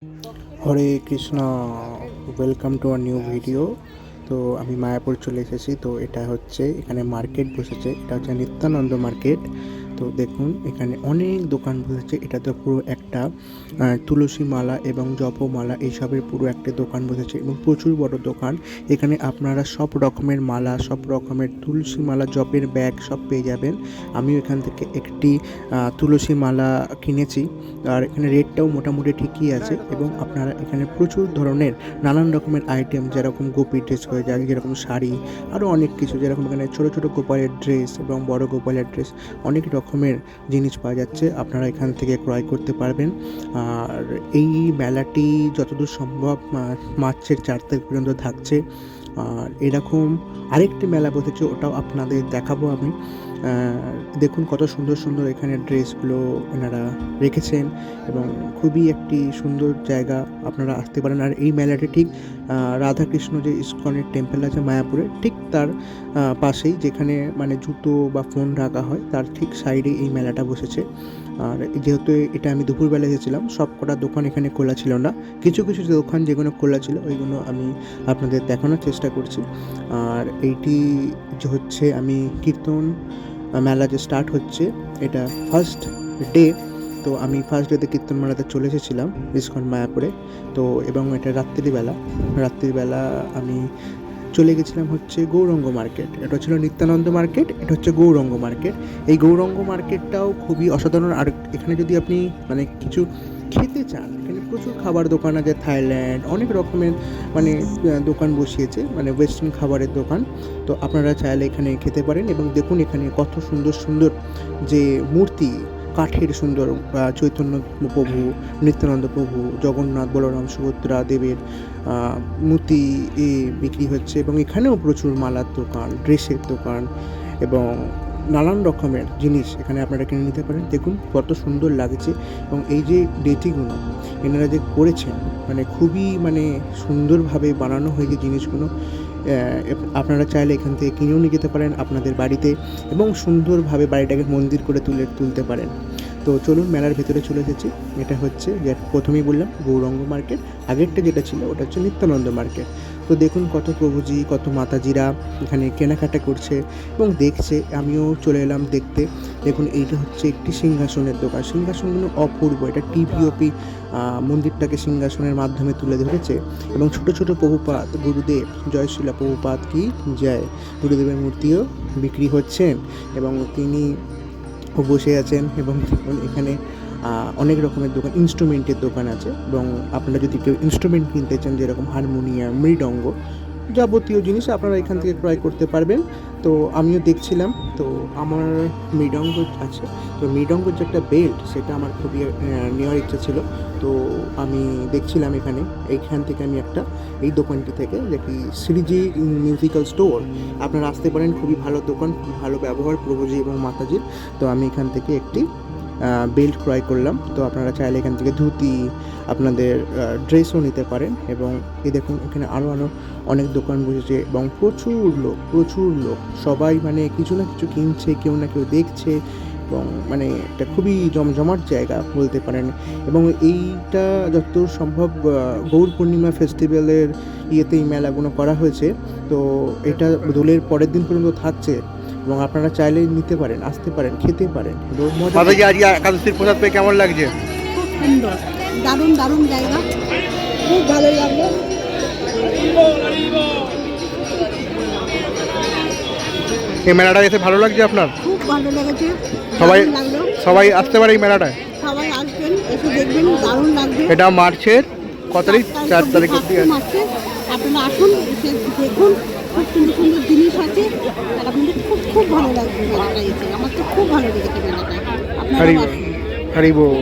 Hare Krishna, welcome to our new video. তো আমি মায়াপুর চলে এসেছি। তো এটা হচ্ছে এখানে মার্কেট বসেছে, এটা হচ্ছে নিত্যানন্দ মার্কেট। তো দেখুন এখানে অনেক দোকান বসেছে। এটা তো পুরো একটা তুলসী মালা এবং জপমালা এইসবের পুরো একটা দোকান বসেছে এবং প্রচুর বড় দোকান। এখানে আপনারা সব রকমের মালা, সব রকমের তুলসী মালা, জপের ব্যাগ সব পেয়ে যাবেন। আমিও এখান থেকে একটি তুলসী মালা কিনেছি, আর এখানে রেটটাও মোটামুটি ঠিকই আছে। এবং আপনারা এখানে প্রচুর ধরনের নানান রকমের আইটেম, যেরকম গোপী ড্রেস হয়ে যায়, যেরকম শাড়ি, আরও অনেক কিছু, যেরকম এখানে ছোটো ছোটো গোপালের ড্রেস এবং বড় গোপালের ড্রেস, অনেক রকমের জিনিস পাওয়া যাচ্ছে। আপনারা এখান থেকে ক্রয় করতে পারবেন। আর এই মেলাটি যতদূর সম্ভব মার্চের 4 তারিখ পর্যন্ত থাকছে। আর এরকম আরেকটি মেলা বসেছে, ওটাও আপনাদের দেখাবো আমি। দেখুন কত সুন্দর সুন্দর এখানে ড্রেসগুলো এনারা রেখেছেন এবং খুবই একটি সুন্দর জায়গা, আপনারা আসতে পারেন। আর এই মেলাটি ঠিক রাধাকৃষ্ণ যে ইস্কনের টেম্পল আছে মায়াপুরে, ঠিক তার পাশেই, যেখানে মানে জুতো বা ফোন রাখা হয় তার ঠিক সাইডে এই মেলাটা বসেছে। আর যেহেতু এটা আমি দুপুরবেলা এসেছিলাম, সব কটা দোকান এখানে খোলা ছিল না, কিছু কিছু দোকান যেগুলো খোলা ছিল ওইগুলো আমি আপনাদের দেখানোর চেষ্টা করছি। আর এইটি যে হচ্ছে আমি কীর্তন মেলা যে স্টার্ট হচ্ছে, এটা ফার্স্ট ডে। তো আমি ফার্স্ট ডেতে কীর্তন মেলাতে চলে এসেছিলাম ইস্কন মায়াপুরে। তো এবং এটা রাত্রিবেলা আমি চলে গেছিলাম হচ্ছে গৌরঙ্গ মার্কেট। এটা ছিল নিত্যানন্দ মার্কেট, এটা হচ্ছে গৌরঙ্গ মার্কেট। এই গৌরঙ্গ মার্কেটটাও খুবই অসাধারণ। আর এখানে যদি আপনি মানে কিছু খেতে চান, এখানে প্রচুর খাবার দোকান আছে, থাইল্যান্ড অনেক রকমের মানে দোকান বসিয়েছে, মানে ওয়েস্টার্ন খাবারের দোকান। তো আপনারা চাইলে এখানে খেতে পারেন। এবং দেখুন এখানে কত সুন্দর সুন্দর যে মূর্তি, কাঠের সুন্দর চৈতন্য প্রভু, নিত্যানন্দ প্রভু, জগন্নাথ, বলরাম, সুভদ্রা দেবের মূর্তি বিক্রি হচ্ছে। এবং এখানেও প্রচুর মালার দোকান, ড্রেসের দোকান এবং নানান রকমের জিনিস এখানে আপনারা কিনে নিতে পারেন। দেখুন কত সুন্দর লাগছে। এবং এই যে ডেটিগুলো এনারা যে করেছেন, মানে খুবই মানে সুন্দরভাবে বানানো হয়েছে জিনিসগুলো। আপনারা চাইলে এখান থেকে কিনেও নিয়ে যেতে পারেন আপনাদের বাড়িতে এবং সুন্দরভাবে বাড়িটাকে মন্দির করে তুলতে পারেন। তো চলুন মেলার ভেতরে চলে এসেছি। এটা হচ্ছে যে প্রথমেই বললাম গৌরঙ্গ মার্কেট, আগেরটা যেটা ছিল ওটা হচ্ছে নিত্যানন্দ মার্কেট। তো দেখুন কত প্রভুজি, কত মাতাজিরা এখানে কেনাকাটা করছে এবং দেখছে। আমিও চলে এলাম দেখতে। দেখুন এইটা হচ্ছে একটি সিংহাসনের দোকান। সিংহাসনগুলো অপূর্ব, এটা টিভিওপি মন্দিরটাকে সিংহাসনের মাধ্যমে তুলে ধরেছে। এবং ছোট ছোট প্রভুপাদ, গুরুদেব, জয়শিলা প্রভুপাদ কি জয়, গুরুদেবের মূর্তিও বিক্রি হচ্ছেন এবং তিনি বসে আছেন। এবং দেখুন এখানে অনেক রকমের দোকান, ইনস্ট্রুমেন্টের দোকান আছে। এবং আপনারা যদি কেউ ইনস্ট্রুমেন্ট কিনতে চান, যেরকম হারমোনিয়াম, মৃদঙ্গ, যাবতীয় জিনিস আপনারা এখান থেকে ক্রয় করতে পারবেন। তো আমিও দেখছিলাম, তো আমার মৃদঙ্গ আছে। তো মৃদঙ্গর যে একটা বেল্ট, সেটা আমার খুবই নেওয়ার ইচ্ছা ছিল। তো আমি দেখছিলাম এইখান থেকে আমি একটা, এই দোকানটি থেকে, যেটি শ্রীজি মিউজিক্যাল স্টোর, আপনারা আসতে পারেন। খুবই ভালো দোকান, খুব ভালো ব্যবহার প্রভুজি এবং মাতাজির। তো আমি এখান থেকে একটি বেল্ট ক্রয় করলাম। তো আপনারা চাইলে এখান থেকে ধুতি, আপনাদের ড্রেসও নিতে পারেন। এবং এই দেখুন এখানে আরও অনেক দোকান বসেছে এবং প্রচুর লোক সবাই মানে কিছু না কিছু কিনছে, কেউ না কেউ দেখছে। এবং মানে এটা খুবই জমজমাট জায়গা বলতে পারেন। এবং এইটা যতদূর সম্ভব গৌর পূর্ণিমা ফেস্টিভ্যালের এই মেলাগুলো করা হয়েছে। তো এটা দোলের পরের দিন পর্যন্ত থাকছে এবং আপনারা চাইলেই নিতে পারেন, আসতে পারেন, খেতে পারেন। আজকে একাদশীর প্রসাদ পেয়ে কেমন লাগছে? খুব সুন্দর, দারুণ দারুণ জায়গা, খুব ভালো লাগলো। এই মেলাটা এসে ভালো লাগছে আপনার? খুব ভালো লেগেছে, সবাই আসতে পারে এই মেলাটায়? সবাই আসবেন, এসে দেখবেন, দারুণ লাগবে। এটা মার্চের কত তারিখ? 4 তারিখ অবধি মার্চে। আপনারা আসুন, এসে দেখুন, খুব সুন্দর সুন্দর জিনিস আছে। আর আপনাদের খুব ভালো লাগবে মেলাটা এসে। আমার তো খুব ভালো লেগেছে মেলাটা। আপনারা আসুন। হরি বল।